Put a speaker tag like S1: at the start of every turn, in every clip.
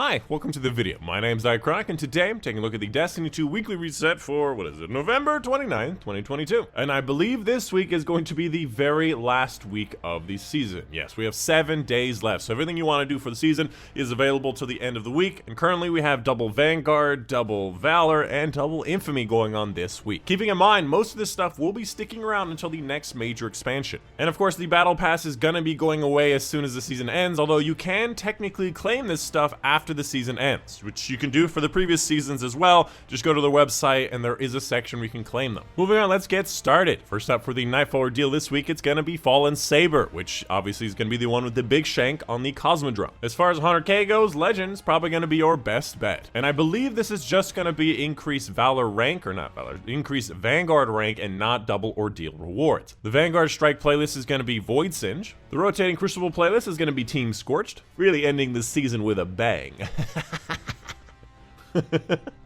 S1: Hi, welcome to the video. My name's Dychronic, and today I'm taking a look at the Destiny 2 weekly reset for, November 29th, 2022. And I believe this week is going to be the very last week of the season. Yes, we have 7 days left, so everything you want to do for the season is available till the end of the week. And currently we have double Vanguard, double Valor, and double Infamy going on this week. Keeping in mind, most of this stuff will be sticking around until the next major expansion. And of course, the Battle Pass is gonna be going away as soon as the season ends, although you can technically claim this stuff after the season ends, which you can do for the previous seasons as well. Just go to the website and there is a section where you can claim them. Moving on, let's get started. First up for the Nightfall ordeal this week, it's gonna be Fallen Saber, which obviously is gonna be the one with the big shank on the Cosmodrome. As far as 100k goes, Legend's probably gonna be your best bet. And I believe this is just gonna be increased Valor rank, or not Valor, increased Vanguard rank and not double ordeal rewards. The Vanguard Strike playlist is gonna be Void Singe. The rotating Crucible playlist is gonna be Team Scorched, really ending the season with a bang.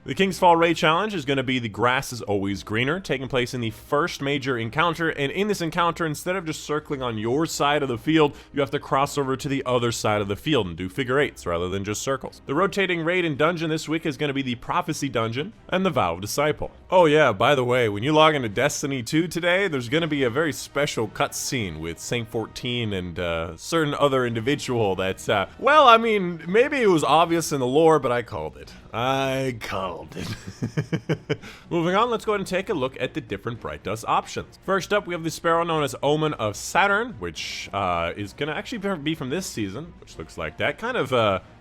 S1: The King's Fall Raid Challenge is going to be The Grass is Always Greener, taking place in the first major encounter, and in this encounter, instead of just circling on your side of the field, you have to cross over to the other side of the field and do figure eights rather than just circles. The rotating raid and dungeon this week is going to be the Prophecy Dungeon and the Vow of Disciple. Oh yeah, by the way, when you log into Destiny 2 today, there's going to be a very special cutscene with Saint 14 and a certain other individual that's, well, I mean, maybe it was obvious in the lore, but I called it. I called it. Moving on, let's go ahead and take a look at the different Bright Dust options. First up, we have the Sparrow known as Omen of Saturn, which is going to actually be from this season, which looks like that. Kind of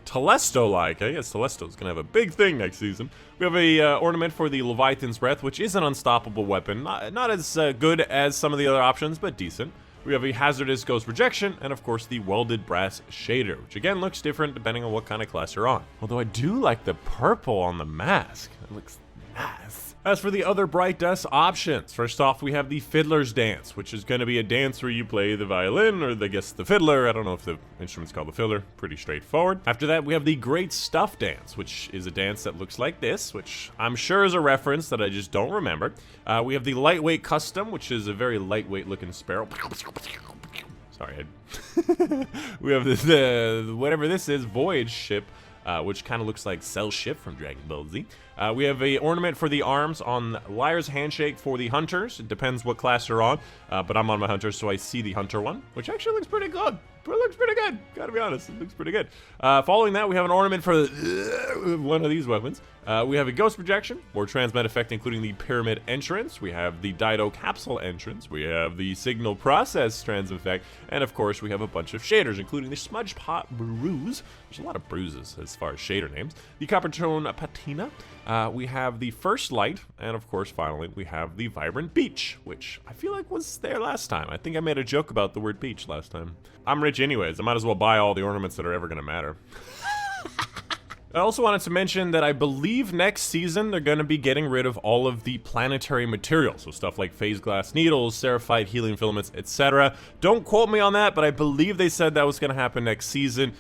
S1: Telesto-like. I guess Telesto's going to have a big thing next season. We have a ornament for the Leviathan's Breath, which is an unstoppable weapon. Not as good as some of the other options, but decent. We have a Hazardous Ghost Projection, and of course the Welded Brass Shader, which again looks different depending on what kind of class you're on. Although I do like the purple on the mask. It looks nice. As for the other Bright Dust options, first off we have the Fiddler's Dance, which is going to be a dance where you play the violin, or I guess the fiddler. I don't know if the instrument's called the fiddler. Pretty straightforward. After that we have the Great Stuff Dance, which is a dance that looks like this, which I'm sure is a reference that I just don't remember. We have the Lightweight Custom, which is a very lightweight looking sparrow. Sorry. We have this, whatever this is, Voyage Ship, which kind of looks like Cell Ship from Dragon Ball Z. We have a ornament for the arms on Liar's Handshake for the Hunters. It depends what class you're on, but I'm on my Hunter, so I see the Hunter one, which actually looks pretty good. It looks pretty good, gotta be honest, it looks pretty good. Following that, we have an ornament for one of these weapons. We have a Ghost Projection, more transmit effect including the Pyramid Entrance. We have the Dido Capsule Entrance. We have the Signal Process transmit effect. And of course, we have a bunch of shaders, including the Smudge Pot Bruise. There's a lot of bruises as far as shader names. The Copper Tone Patina. We have the First Light. And of course, finally, we have the Vibrant Beach, which I feel like was there last time. I think I made a joke about the word beach last time. I'm rich anyways. I might as well buy all the ornaments that are ever going to matter. I also wanted to mention that I believe next season they're going to be getting rid of all of the planetary materials, so stuff like phase glass needles, seraphite, helium filaments, etc. Don't quote me on that, but I believe they said that was going to happen next season.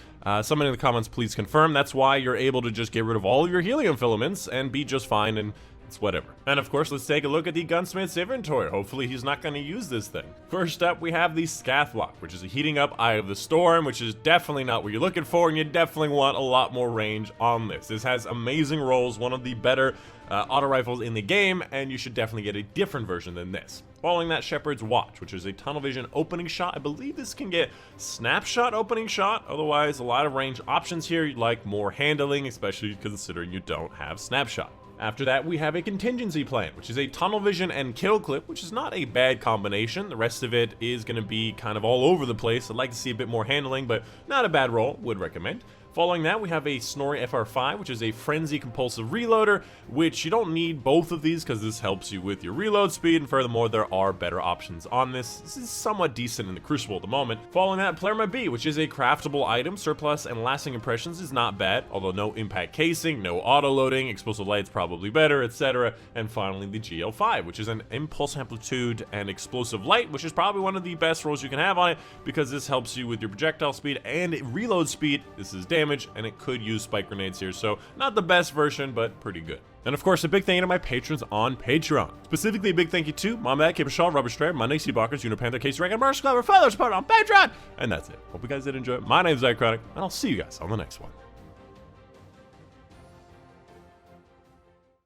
S1: Someone in the comments please confirm. That's why you're able to just get rid of all of your helium filaments and be just fine, and it's whatever. And of course, let's take a look at the Gunsmith's Inventory. Hopefully he's not going to use this thing. First up, we have the Scathlock, which is a heating up Eye of the Storm, which is definitely not what you're looking for, and you definitely want a lot more range on this. This has amazing rolls, one of the better auto rifles in the game, and you should definitely get a different version than this. Following that, Shepherd's Watch, which is a tunnel vision opening shot. I believe this can get snapshot opening shot. Otherwise, a lot of range options here. You'd like more handling, especially considering you don't have snapshot. After that, we have a contingency plan, which is a tunnel vision and kill clip, which is not a bad combination. The rest of it is going to be kind of all over the place. I'd like to see a bit more handling, but not a bad roll. Would recommend. Following that, we have a Snorri FR5, which is a Frenzy Compulsive Reloader, which you don't need both of these because this helps you with your reload speed, and furthermore, there are better options on this. This is somewhat decent in the Crucible at the moment. Following that, Plerma B, which is a craftable item. Surplus and Lasting Impressions is not bad, although no impact casing, no auto-loading, explosive light's probably better, etc. And finally, the GL5, which is an Impulse Amplitude and Explosive Light, which is probably one of the best rolls you can have on it because this helps you with your projectile speed and reload speed. This is damage, and it could use spike grenades here, so not the best version, but pretty good. And of course, a big thank you to my patrons on Patreon. Specifically, a big thank you to Mom Matt, Kip Shaw, Robert Strayer, Monday, C. Balkers, Unipanther, Casey Reagan, Marshall Clever, Father Support on Patreon! And that's it. Hope you guys did enjoy it. My name's Dychronic, and I'll see you guys on the next one.